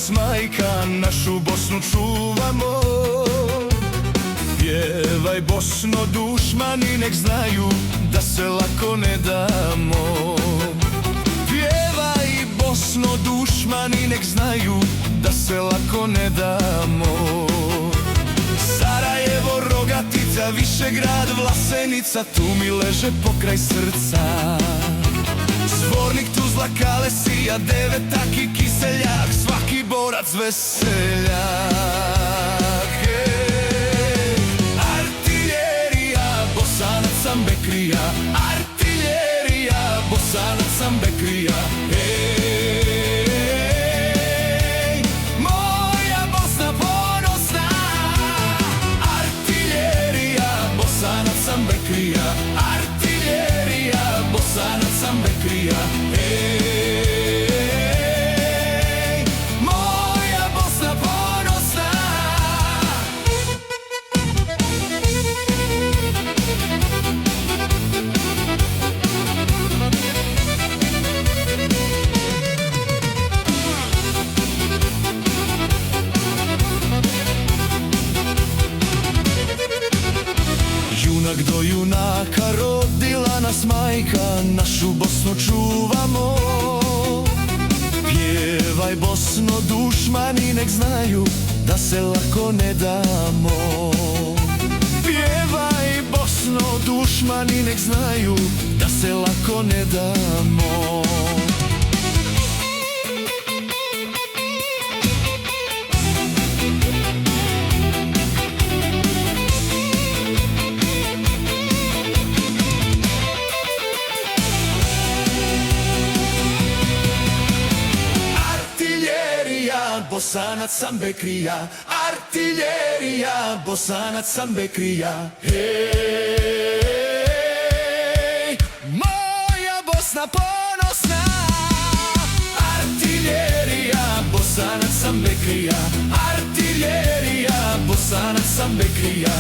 nas majka, našu Bosnu čuvamo. Pjevaj Bosno, dušmani nek znaju da se lako ne damo. Pjevaj Bosno, dušmani nek znaju da se lako ne damo. Sarajevo, Rogatica, Višegrad, Vlasenica, tu mi leže pokraj srca. Zvornik, Tuzla, Kalesija, Devetak i Kiseljak, svaki borac veseljak. Artiljerija, Bosanac sam Bekrija, artiljerija, Bosanac sam Bekrija. Moja Bosna ponosna, artiljerija, Bosanac sam Bekrija, artiljerija, Bosanac sam Bekrija. Moja Bosna ponosna. Junak do junaka, rodila nas majka, našu Bosnu čuvamo. Pjevaj Bosno, dušmani nek znaju da se lako ne damo. Pjevaj Bosno, dušmani nek znaju da se lako ne damo. Bosanac sam Bekrija, artiljerija, Bosanac sam Bekrija. Hej, moja Bosna ponosna, artiljerija, Bosanac sam Bekrija, artiljerija, Bosanac sam Bekrija.